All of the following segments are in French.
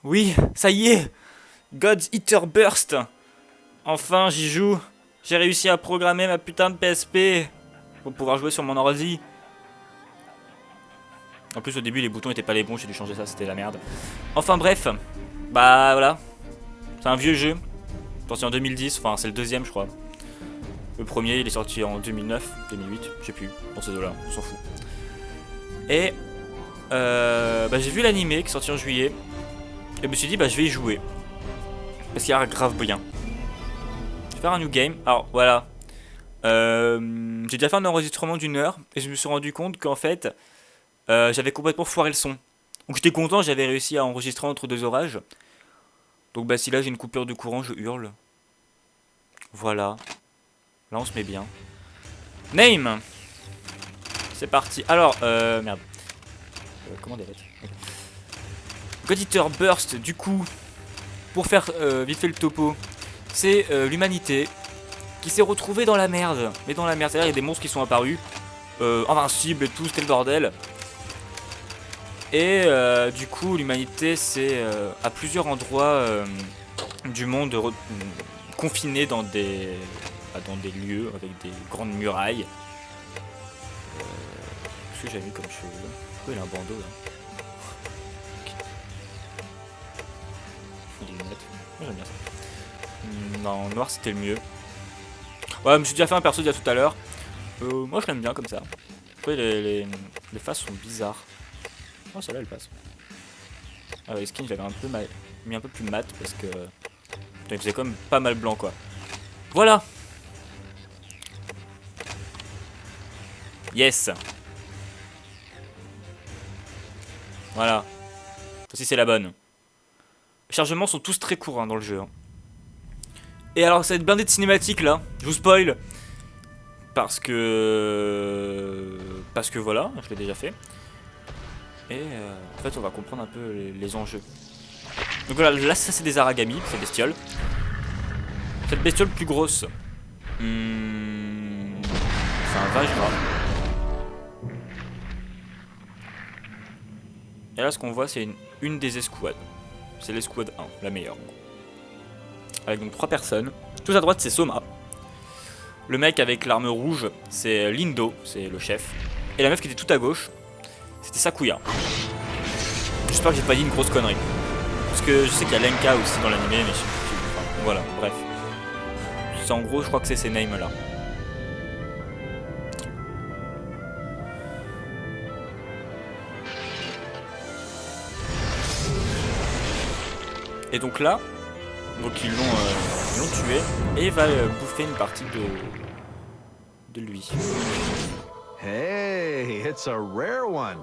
Oui, ça y est, God's Eater Burst. Enfin, j'y joue. J'ai réussi à programmer ma putain de PSP pour pouvoir jouer sur mon ordi. En plus, au début, les boutons étaient pas les bons, j'ai dû changer ça, c'était la merde. Enfin bref, bah voilà. C'est un vieux jeu, sorti en 2010, enfin c'est le deuxième je crois. Le premier, il est sorti en 2009, 2008, je sais plus, dans ces deux-là, on s'en fout. Et bah, j'ai vu l'animé qui est sorti en juillet. Et je me suis dit, bah je vais y jouer. Parce qu'il a l'air grave bien. Je vais faire un new game. Alors voilà. J'ai déjà fait un enregistrement d'1 heure. Et je me suis rendu compte qu'en fait, j'avais complètement foiré le son. Donc j'étais content, j'avais réussi à enregistrer entre deux orages. Donc bah si là j'ai une coupure de courant, je hurle. Voilà. Là on se met bien. Name. C'est parti. Alors, merde. Comment des lettres? God Eater Burst, du coup, pour faire vite fait le topo, c'est l'humanité qui s'est retrouvée dans la merde. Mais dans la merde, c'est-à-dire il y a des monstres qui sont apparus, invincibles et tout, c'était le bordel. Et du coup, l'humanité c'est à plusieurs endroits du monde confinée dans des lieux avec des grandes murailles. Qu'est-ce que j'avais mis comme cheveux? Pourquoi il a un bandeau là? Des lunettes. J'aime bien ça. Non, noir c'était le mieux. Ouais, je me suis déjà fait un perso il y a tout à l'heure. Moi je l'aime bien comme ça. Après les faces sont bizarres. Oh, celle-là elle passe. Ah, les skins j'avais un peu mis un peu plus mat parce que il faisait quand même pas mal blanc quoi. Voilà. Yes. Voilà. Celle-ci c'est la bonne. Les chargements sont tous très courts hein, dans le jeu. Hein. Et alors ça va être blindé de cinématiques là. Je vous spoil. Parce que voilà, je l'ai déjà fait. Et en fait on va comprendre un peu les enjeux. Donc voilà, là ça c'est des Aragami, ces bestioles. Cette bestiole plus grosse. C'est un Vajra. Et là ce qu'on voit c'est une des escouades. C'est l'escouade 1, la meilleure. Avec donc 3 personnes. Tous à droite c'est Soma. Le mec avec l'arme rouge c'est Lindo, c'est le chef. Et la meuf qui était tout à gauche, c'était Sakuya. J'espère que j'ai pas dit une grosse connerie. Parce que je sais qu'il y a Lenka aussi dans l'animé, mais je sais plus. Enfin, voilà, bref. C'est en gros, je crois que c'est ces names là. Et donc là, donc ils l'ont tué et il va bouffer une partie de lui. Hey, it's a rare one.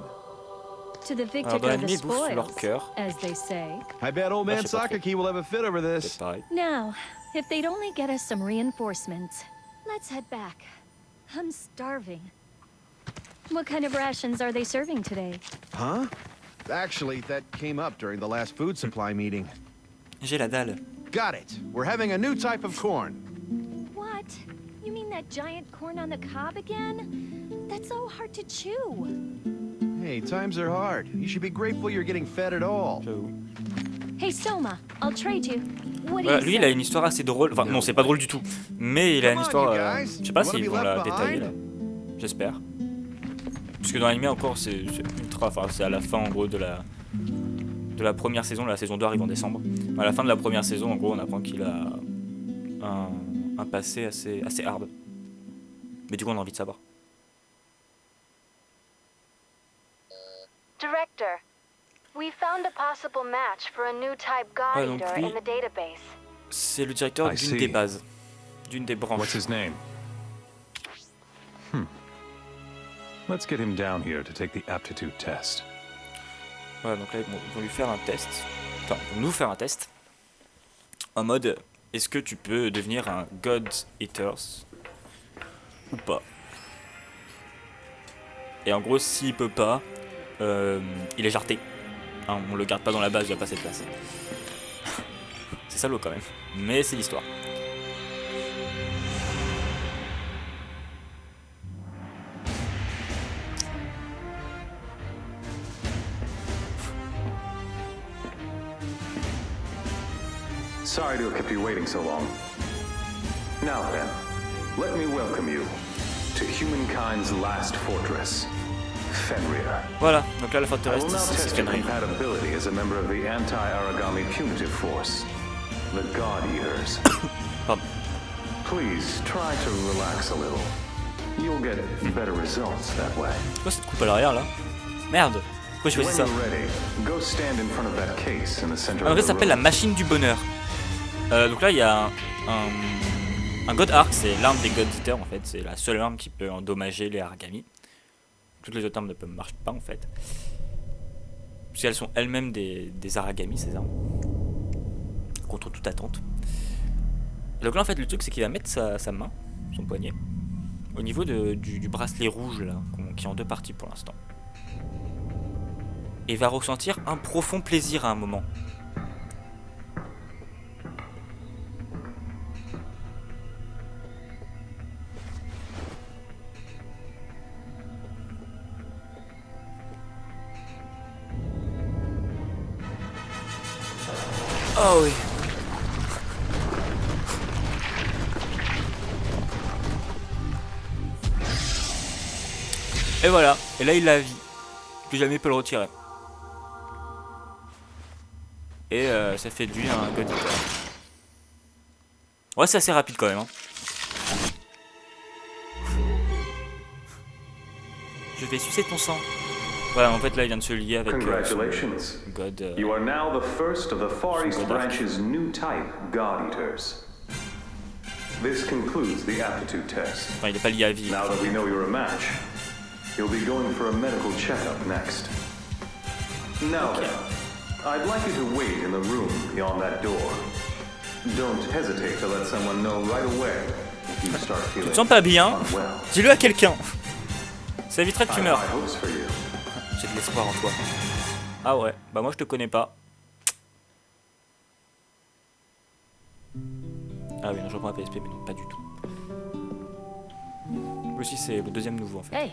To the victor Alors dans go the l'anime, ils bouffent leur spoils, cœur. as they say. I bet old man je sais pas trop. Sakaki will have a fit over C'est this. pareil. Now, if they'd only get us some reinforcements. Let's head back. I'm starving. What kind of rations are they serving today? Huh? Actually, that came up during the last food supply meeting. J'ai la dalle. Got it. We're having a new type of corn. What? You mean that giant corn on the cob again? That's so hard to chew. Hey, times are hard. You should be grateful you're getting fed at all. J'avoue. Hey, Soma, I'll trade you. What do Voilà, you lui say? il a une histoire assez drôle. Enfin non, c'est pas drôle du tout. Mais il a une histoire. Je sais pas s'ils vont la détailler là. J'espère. Parce que dans l'anime encore c'est ultra, enfin c'est à la fin en gros de la première saison, la saison 2 arrive en décembre. À la fin de la première saison en gros on apprend qu'il a un passé assez hard. Mais du coup on a envie de savoir. Director, we found a possible match for a new type God donc Eater lui- in the database. C'est le directeur I d'une see. des bases, d'une des What's branches. his name? Let's get him down here to take the aptitude test. Voilà, donc là ils vont lui faire un test. Enfin, ils vont nous faire un test. En mode, est-ce que tu peux devenir un God Eaters ou pas? Et en gros, s'il peut pas, il est jarté. Hein, on le garde pas dans la base, il a pas cette place. C'est salaud quand même. Mais c'est l'histoire. Sorry to have kept you waiting so long. Now then, let me welcome you to humankind's last fortress, Fenrir. Voilà, donc là la I will forteresse now c'est test your Fenrir. compatibility as a member of the anti-Aragami punitive force, the God Eaters. Pardon. Please try to relax a little. You'll get better results that way. C'est quoi cette coupe à l'arrière là? Merde, pourquoi je When choisis ça? you're ready, go stand in front of that case in the center En of vrai the ça s'appelle la room. machine du bonheur. Donc là il y a un God Arc, c'est l'arme des God Eaters en fait, c'est la seule arme qui peut endommager les Aragami. Toutes les autres armes ne marchent pas en fait. Puisqu'elles sont elles-mêmes des Aragami ces armes. Contre toute attente. Donc là en fait le truc c'est qu'il va mettre sa main, son poignet, au niveau du bracelet rouge là, qui est en deux parties pour l'instant. Et va ressentir un profond plaisir à un moment. Oh oui. Et voilà, et là il a la vie. Plus jamais il peut le retirer. Et ça fait de lui un God Eater. Ouais, c'est assez rapide quand même. Hein. Je vais sucer ton sang. Ouais, en fait là il vient de se lier avec Congratulations. God. You are now the first of the Far East God Arc. Branch's new type God Eaters. This concludes the aptitude test. Enfin, il est pas lié à vie. Now that we know you're a match, you'll be going for a medical checkup next. Now then, I'd like you to wait in the room beyond that door. Don't hesitate to let someone know right away if you start Tu feeling te sens pas bien? unwell. Dis-le à quelqu'un. Ça évitera que tu I have meurs. high hopes for you. J'ai de l'espoir en toi. Ah ouais, bah moi je te connais pas. Ah oui, non, je reprends la PSP, mais non, pas du tout. Lui aussi, c'est le deuxième nouveau en fait. Hey,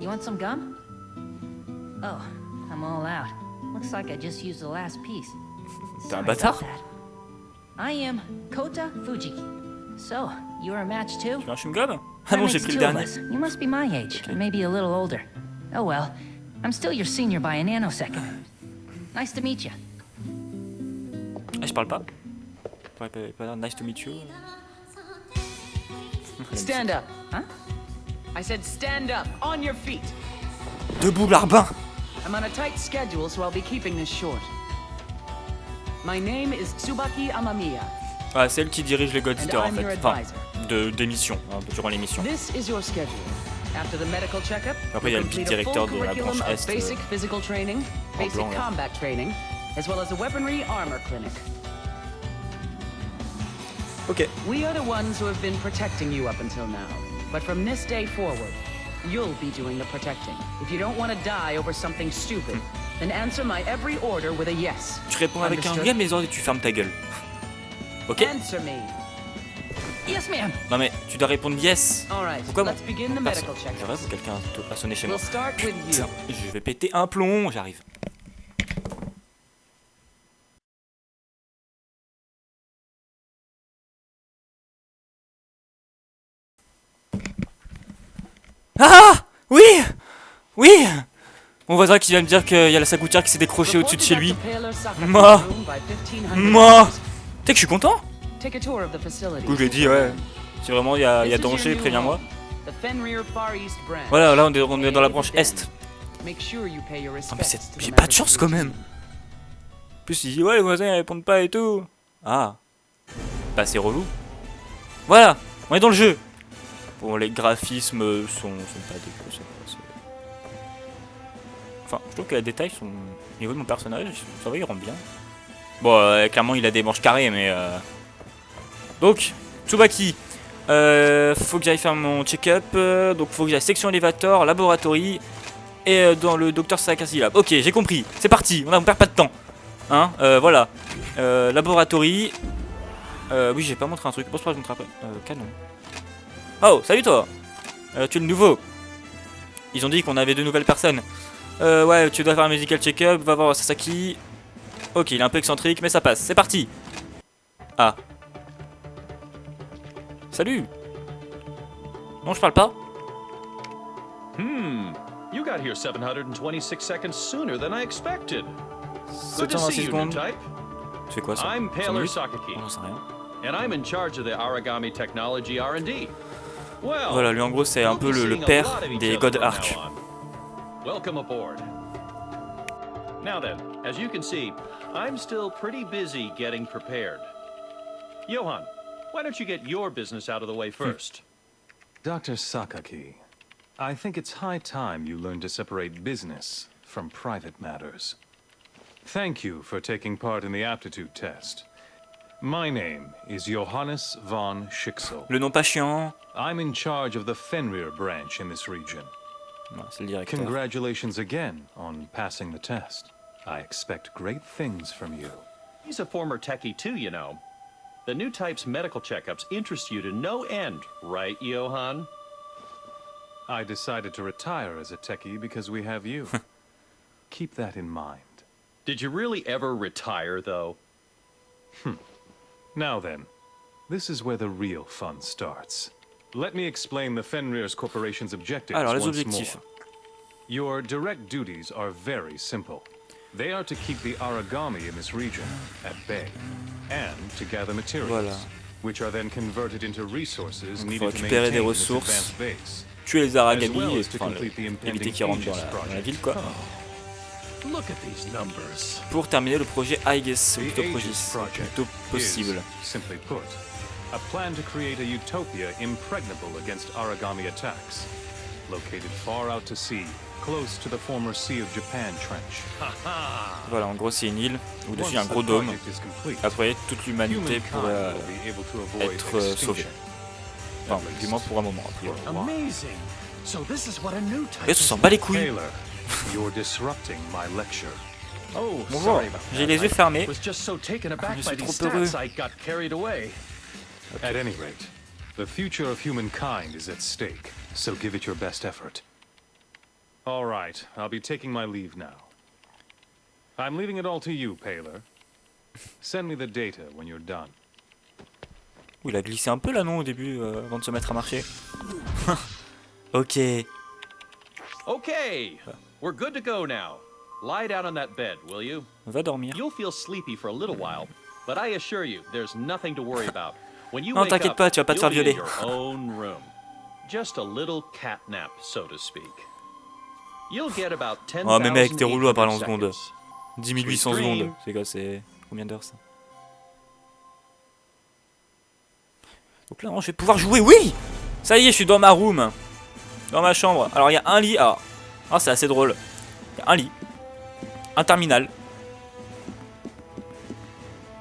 you want some gum? Oh, I'm all out. Looks like I just used the last piece. T'es un Sorry bâtard? about that. I am Kota Fujiki. So, you're a match too? Tu veux un chewing-gum? Ah That non, j'ai makes pris le two of dernier. us. You must be my age, maybe a little older. Oh well, I'm still your senior by a nanosecond. Nice to meet you. Ah, je parle pas? Ouais, pas dire nice to meet you. Stand up. Huh? I said stand up, on your feet. Debout, Larbin! I'm on a tight schedule, so I'll be keeping this short. My name is Tsubaki Amamiya. Ouais, c'est elle qui dirige les God And Eaters en I'm your fait. Enfin, advisor. d'émission, hein, durant l'émission. This is your schedule. After the medical checkup, Après, il y a you'll le petit complete a directeur full de la curriculum branche of Est, basic physical training, basic blanc, là. combat training, as well as a weaponry armor clinic. Ok. We are the ones who have been protecting you up until now. But from this day forward, you'll be doing the protecting. If you don't want to die over something stupid, then answer my every order with a yes. Tu réponds avec un Understood? oui à mes ordres et tu fermes ta gueule. Ok? Answer me. Yes, ma'am. Non mais tu dois répondre yes. All right, Pourquoi let's begin the Personne. medical check. Je rêve que quelqu'un a sonné chez moi. We'll start with you. Putain, je vais péter un plomb, j'arrive. Ah! Oui! Oui! Mon voisin qui vient me dire qu'il y a la sagoutière qui s'est décrochée au-dessus de chez lui. Moi. Moi. Tu sais que je suis content. Du coup, je lui ai dit, ouais. Si vraiment il y a danger, préviens-moi. Voilà, là on est dans la branche Est. Ah, mais j'ai pas de chance quand même. En plus, il dit, ouais, les voisins ils répondent pas et tout. Ah. Bah, c'est relou. Voilà, on est dans le jeu. Bon, les graphismes sont pas dégueux. Enfin, je trouve que les détails sont au niveau de mon personnage, ça va, il rentre bien. Bon, clairement, il a des manches carrées, mais. Donc, Tsubaki. Faut que j'aille faire mon check-up. Donc, faut que j'aille section élévateur, laboratory. Et dans le docteur Sakasi Lab. Ok, j'ai compris. C'est parti, on perd pas de temps. Hein, voilà. Laboratory. Oui, j'ai pas montré un truc. Bon, je montrer après. Canon. Oh, salut toi. Tu es le nouveau. Ils ont dit qu'on avait 2 nouvelles personnes. Ouais, tu dois faire un medical check-up. Va voir Sasaki. Ok, il est un peu excentrique, mais ça passe. C'est parti. Ah. Salut. Non, je parle pas. You got here 726 seconds sooner than I expected. Good to 726 see you, secondes. new type. Tu fais quoi ça? I'm 5 Paler minutes? Sakaki, Oh, j'en sais rien. and I'm in charge of the Origami Technology R&D. Well, Voilà, lui en gros c'est un peu we'll be le seeing a père lot of each des other God from Arc. now on. Welcome aboard. Now then, as you can see, I'm still pretty busy getting prepared. Johan, why don't you get your business out of the way first? Dr. Sakaki, I think it's high time you learn to separate business from private matters. Thank you for taking part in the aptitude test. My name is Johannes von Schicksal. Le nom pas chiant. I'm in charge of the Fenrir branch in this region. Non, c'est le directeur. Congratulations again on passing the test. I expect great things from you. He's a former techie too, you know. The new type's medical checkups interest you to no end, right, Johan? I decided to retire as a techie because we have you. Keep that in mind. Did you really ever retire, though? Now then, this is where the real fun starts. Let me explain the Fenrir's Corporation's objectives Alors, les once objectifs. more. Your direct duties are very simple. They are to keep the Aragami in this region at bay, and to gather materials, Voilà. which are then converted into resources Donc, needed faut to récupérer des maintain this ressources, advanced base. tuer les Aragami As well et as to enfin, complete the impending éviter qu'ils rentrent dans Aegis la project. ville quoi. Look at these numbers. Pour terminer le projet Aegis, ou The plutôt Aegis Progis, project plutôt possible. is, simply put, a plan to create a utopia impregnable against Aragami attacks, located far out to sea, close to the former Sea of Japan trench. Voilà, en gros c'est une île où dessus il y a un Once gros the dôme. project is complete, Après toute l'humanité humankind pourrait will be able to avoid être sauvée. extinction. Enfin, du moins pour un moment. A priori. Amazing. So this is what a new type. Et ça s'en bat les couilles. Taylor, you're disrupting my lecture. Oh, Bonjour, sorry about j'ai that. les yeux fermés. I was just so taken aback Je by suis these trop heureux. stats, I got carried away. At any rate, the future of humankind is at stake, so give it your best effort. All right, I'll be taking my leave now. I'm leaving it all to you, Paler. Send me the data when you're done. Ouh, il a glissé un peu là non au début avant de se mettre à marcher. Ok. Okay, we're good to go now. Lie down on that bed, will you? Va dormir. You'll feel sleepy for a little while, but I assure you, there's nothing to worry about. When you Non, wake t'inquiète up, pas, tu vas pas te you'll faire be in violer. your own room. Just a little cat nap, so to speak. You'll get about 10,000 Oh mais mec, t'es relou à parler en seconds. secondes. 10 800 secondes. C'est quoi, c'est combien d'heures ça? Donc là, je vais pouvoir jouer, oui! Ça y est, je suis dans ma room. Dans ma chambre. Alors il y a un lit, ah c'est assez drôle. Il y a un lit. Un terminal.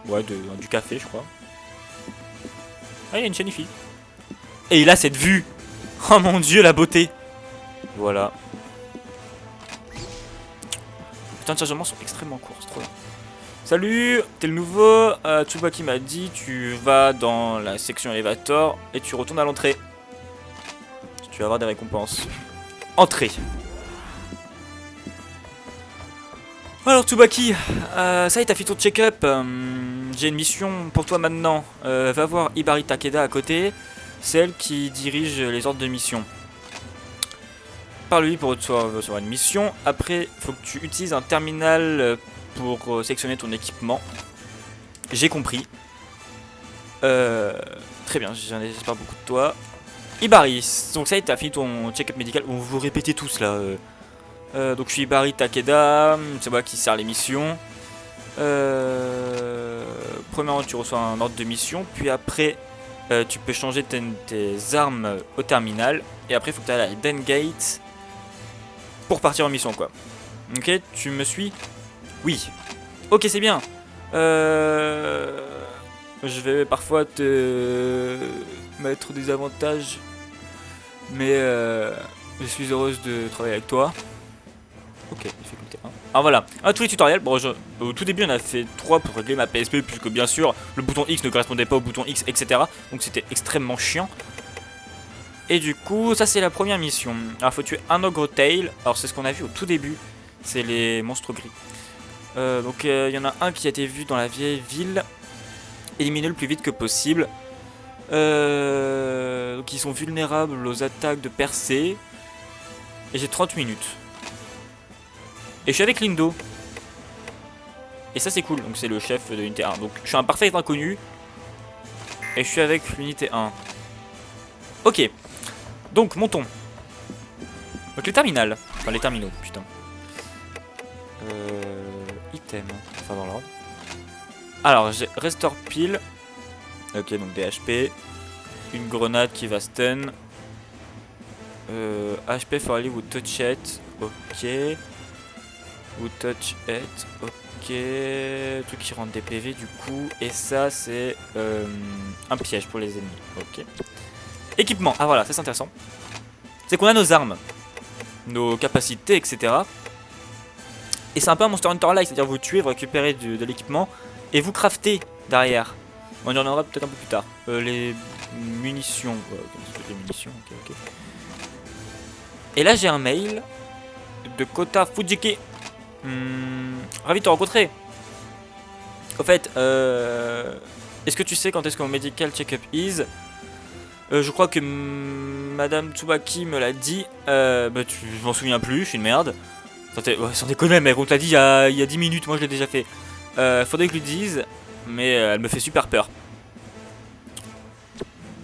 Ouais, du café, je crois. Ah, il y a une chaîne IFI. Et il a cette vue. Oh mon dieu, la beauté. Voilà. Les temps de chargement sont extrêmement courts, c'est trop bien. Salut, t'es le nouveau. Tsubaki m'a dit, tu vas dans la section élévateur et tu retournes à l'entrée. Tu vas avoir des récompenses. Entrée. Alors Tsubaki, ça y est, t'as fait ton check-up. J'ai une mission pour toi maintenant. Va voir Hibari Takeda à côté. C'est elle qui dirige les ordres de mission. par lui pour recevoir une mission. Après, il faut que tu utilises un terminal pour sélectionner ton équipement. J'ai compris. Très bien, j'espère beaucoup de toi. Ibaris, donc ça y est, t'as fini ton check-up médical. Vous vous répétez tous là. Donc je suis Ibari Takeda, c'est moi qui sert les missions. Premièrement, tu reçois un ordre de mission, puis après, tu peux changer tes armes au terminal. Et après, il faut que tu ailles à Eden Gate pour partir en mission, quoi. Ok, tu me suis? Oui. Ok, c'est bien. Je vais parfois te mettre des avantages, mais je suis heureuse de travailler avec toi. Ok, difficulté 1. Ah voilà, tous les tutoriels, bon, au tout début on a fait 3 pour régler ma PSP, puisque bien sûr le bouton X ne correspondait pas au bouton X, etc. Donc c'était extrêmement chiant. Et du coup, ça c'est la première mission. Alors faut tuer un ogre tail, alors c'est ce qu'on a vu au tout début, c'est les monstres gris. Donc il y en a un qui a été vu dans la vieille ville. Éliminer le plus vite que possible. Donc ils sont vulnérables aux attaques de percée. Et j'ai 30 minutes. Et je suis avec Lindo. Et ça c'est cool, donc c'est le chef de l'unité 1. Donc je suis un parfait inconnu. Et je suis avec l'unité 1. Ok. Donc montons. Donc les terminales. Enfin les terminaux, putain. Item. Enfin dans l'ordre. Alors j'ai Restore Pile. Ok, donc des HP. Une grenade qui va stun. HP for Ali would touch it. Ok. Would touch it. Ok. Truc qui rentre des PV du coup. Et ça c'est un piège pour les ennemis. Ok. Équipement. Ah voilà, ça c'est intéressant. C'est qu'on a nos armes. Nos capacités, etc. Et c'est un peu un Monster Hunter-like. C'est-à-dire vous tuez, vous récupérez de l'équipement. Et vous craftez derrière. On y reviendra peut-être un peu plus tard. Les munitions. Les munitions, ok. Et là j'ai un mail de Kota Fujiki. Ravi de te rencontrer. Au fait, est-ce que tu sais quand est-ce que mon medical check-up is? Je crois que Madame Tsubaki me l'a dit. Je m'en souviens plus, je suis une merde. Sans déconner, mec, on te l'a dit il y a 10 minutes, moi je l'ai déjà fait. Faudrait que je lui dise, mais elle me fait super peur.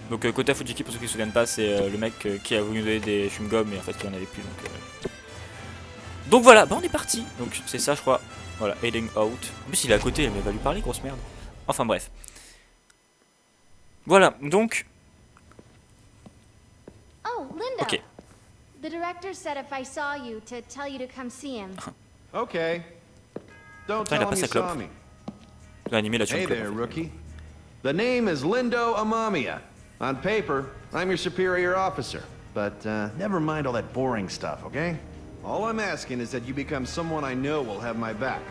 Donc Kota Fujiki, pour ceux qui ne se souviennent pas, c'est le mec qui a voulu nous donner des chewing-gums, mais en fait qui en avait plus. Donc voilà, bah on est parti. Donc c'est ça je crois. Voilà, heading out. En plus il est à côté, mais va lui parler, grosse merde. Enfin bref. Voilà, donc... Oh, Linda. Ok. The director said if I saw you to tell you to come see him. Okay. Don't Putain, il a tell him pas you sa saw clope. me. Il a animé la Hey chewing-gum, there, en fait. rookie. The name is Lindo Amamiya. On paper, I'm your superior officer. But never mind all that boring stuff, okay? All I'm asking is that you become someone I know will have my back.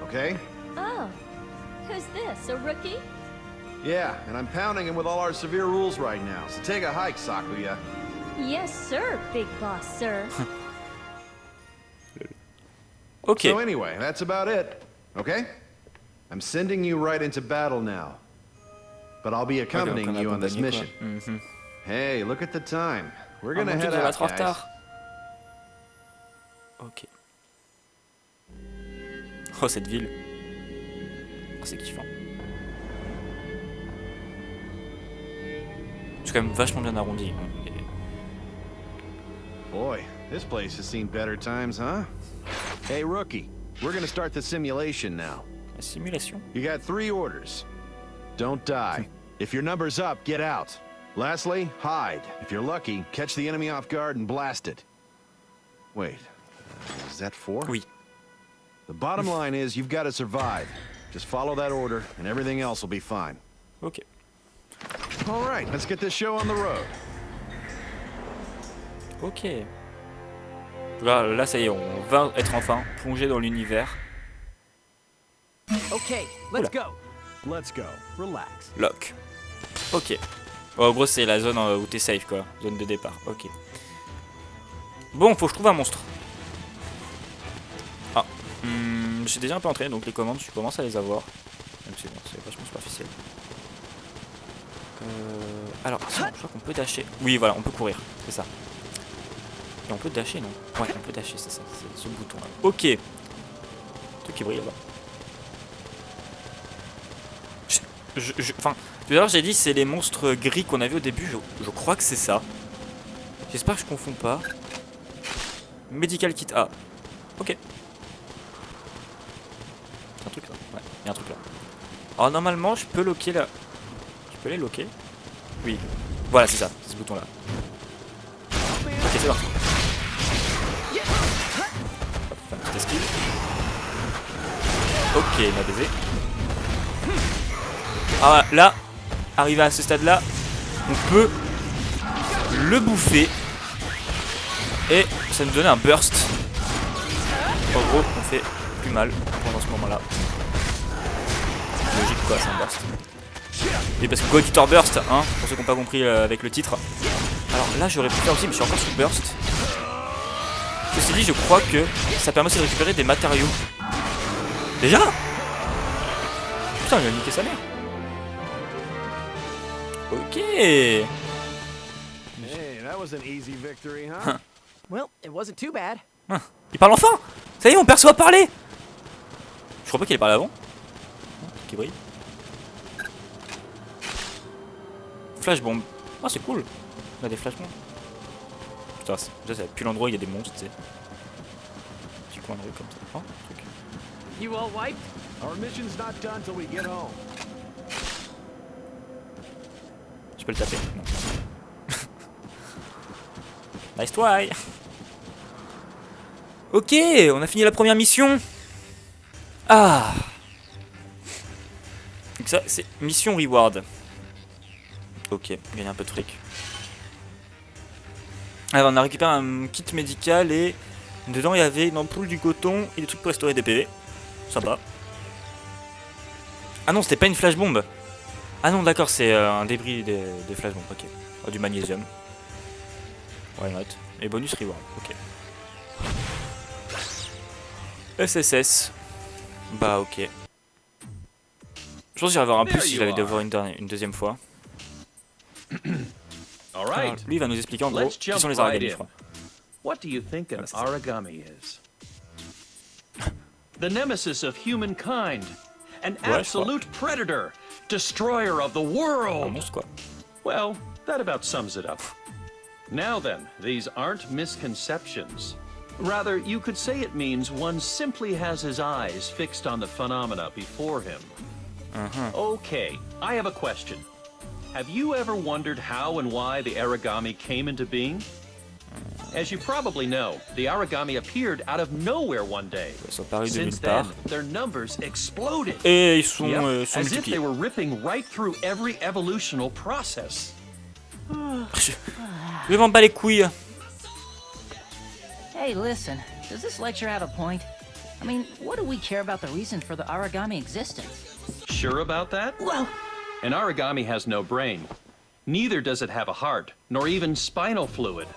Okay? Oh, who's this, a rookie? Yeah, and I'm pounding him with all our severe rules right now. So take a hike, Sakuya. Yes, sir, big boss, sir. Ok. So anyway, that's about it. Okay? I'm sending you right into battle now. But I'll be accompanying you on this mission. Hey, look at the time. We're gonna head out, trop en guys. retard. Ok. Oh, cette ville. Oh, c'est kiffant. C'est quand même vachement bien arrondi. Boy, this place has seen better times, huh? Hey, rookie, we're gonna start the simulation now. La simulation. You got 3 orders. Don't die. If your number's up, get out. Lastly, hide. If you're lucky, catch the enemy off guard and blast it. Wait, is that 4? Oui. The bottom line is you've got to survive. Just follow that order and everything else will be fine. Ok. All right, let's get this show on the road. Ok. Là, ça y est, on va être enfin plongé dans l'univers. Okay, let's Oula. go. Let's go. Relax. Lock. Ok. Oh, en gros, c'est la zone où t'es safe, quoi. Zone de départ. Ok. Bon, faut que je trouve un monstre. Ah. Je suis déjà un peu entraîné, donc les commandes, je commence à les avoir. Donc c'est bon, c'est vachement superficiel. Alors, je crois qu'on peut dasher. Oui, voilà, on peut courir. C'est ça. Et on peut dasher, non? Ouais, on peut dasher, c'est ça, c'est ce bouton là. Ok. Truc qui brille là-bas. Enfin, tout à l'heure j'ai dit c'est les monstres gris qu'on a vu au début, je crois que c'est ça. J'espère que je confonds pas. Medical kit A. Ok. C'est un truc là. Ouais, il y a un truc là. Alors normalement je peux loquer là. Je peux les loquer? Oui. Voilà, c'est ça, c'est ce bouton là. Ok, c'est parti. Hop, petite esquive. Ok, il m'a baisé. Ah là, arrivé à ce stade là, on peut le bouffer. Et ça nous donne un burst. En gros, on fait plus mal pendant ce moment là. Logique quoi, c'est un burst. Et parce que Go Editor Burst, hein, pour ceux qui n'ont pas compris avec le titre. Alors là j'aurais pu faire aussi, mais je suis encore sous burst. Ceci dit, je crois que ça permet aussi de récupérer des matériaux. Déjà? Putain, il a niqué sa mère. Ok. Hey, that was an easy victory, huh? Well, it wasn't too bad. Il parle enfin. Ça y est, on perçoit parler. Je crois pas qu'il ait parlé avant. Qui brille. Flashbomb. Oh, c'est cool. On a des flashbombs. Putain, déjà, c'est plus l'endroit où il y a des monstres, tu sais. Petit coin de rue comme ça. Oh, truc. You all wiped? Our mission's not done till we get home. Je peux le taper. Non. Nice try. Ok, on a fini la première mission. Ah. Donc ça, c'est mission reward. Ok, gagner un peu de fric. Alors on a récupéré un kit médical et dedans il y avait une ampoule, du coton et des trucs pour restaurer des PV. Sympa. Ah non, c'était pas une flashbomb. Ah non, d'accord, c'est un débris des flashbombs. Ok. Oh, du magnésium. Why not? Et bonus reward. Ok. SSS. Bah ok. Je pense que j'irai voir un plus si j'avais dû voir une deuxième fois. Alors, lui il va nous expliquer en gros qui sont les origami, je crois. What do you think an origami is? The nemesis of humankind. An absolute predator. Destroyer of the world. Un monstre quoi. Well, that about sums it up. Now then, these aren't misconceptions. Rather, you could say it means one simply has his eyes fixed on the phenomena before him. Okay, I have a question. Have you ever wondered how and why the origami came into being? As you probably know, the origami appeared out of nowhere one day. Since then, their numbers exploded. Et ils sont, as if they were ripping right through every evolutional process. Je m'en bats les couilles. Hey, listen, does this lecture have a point? I mean, what do we care about the reason for the origami existence? Sure about that? Well, an origami has no brain. Neither does it have a heart, nor even spinal fluid.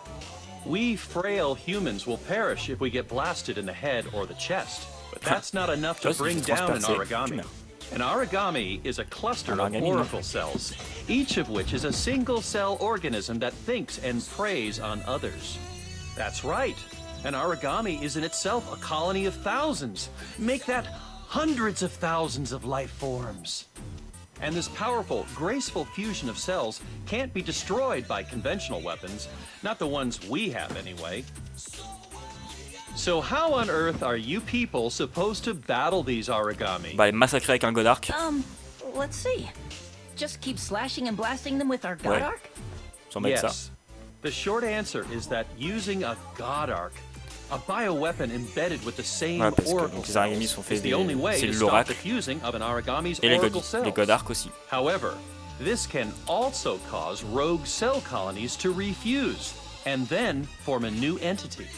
We frail humans will perish if we get blasted in the head or the chest. But that's not enough to bring down an origami. An origami is a cluster of oracle cells, each of which is a single-cell organism that thinks and preys on others. That's right. An origami is in itself a colony of thousands. Make that hundreds of thousands of life forms. And this powerful, graceful fusion of cells can't be destroyed by conventional weapons, not the ones we have anyway. So how on earth are you people supposed to battle these origami? Bah les massacrer avec un god arc. Let's see. Just keep slashing and blasting them with our god arc? Sans mettre ça. Yes. The short answer is that using a god arc, a bioweapon embedded with the same oracle cells, is the only way to stop the fusing of an origami's oracle cells. Les god arc aussi. However, this can also cause rogue cell colonies to refuse and then form a new entity.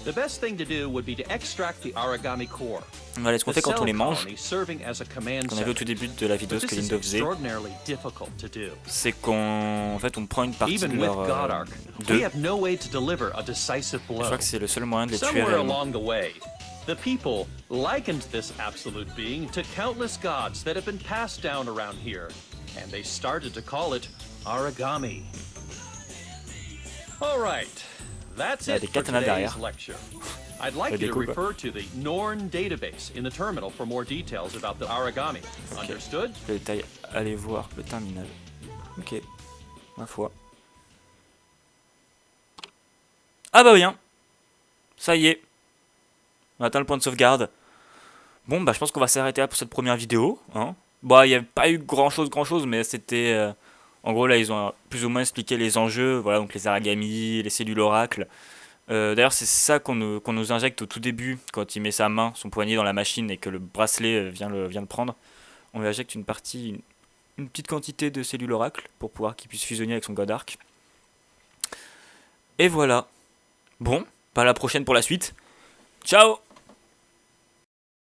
The best thing to do would be to extract the origami core. Voilà ce qu'on fait quand on les mange. Qu'on a vu au tout début de la vidéo, ce que Lindo faisait. C'est qu'en fait on prend une partie de leur d'eux. Je crois que c'est le seul moyen de les tuer réellement. The people likened this absolute being to countless gods that have been passed down around here, and they started to call it origami. All right. That's Il y a it des for katanas today's derrière. lecture. I'd Il y a like des you to coups, quoi. refer to the Norn database in the terminal for more details about the origami. Understood? Le détail, allez voir le terminal. Ok, ma foi. Ah bah bien. Ça y est. On atteint le point de sauvegarde. Bon bah je pense qu'on va s'arrêter là pour cette première vidéo. Hein. Bon, il n'y a pas eu grand chose, mais c'était... en gros là ils ont plus ou moins expliqué les enjeux. Voilà, donc les origami, les cellules oracle. D'ailleurs c'est ça qu'on nous injecte au tout début quand il met sa main, son poignet dans la machine et que le bracelet vient le prendre. On lui injecte une petite quantité de cellules oracle pour pouvoir qu'il puisse fusionner avec son god arc. Et voilà. Bon, pas la prochaine pour la suite. Ciao!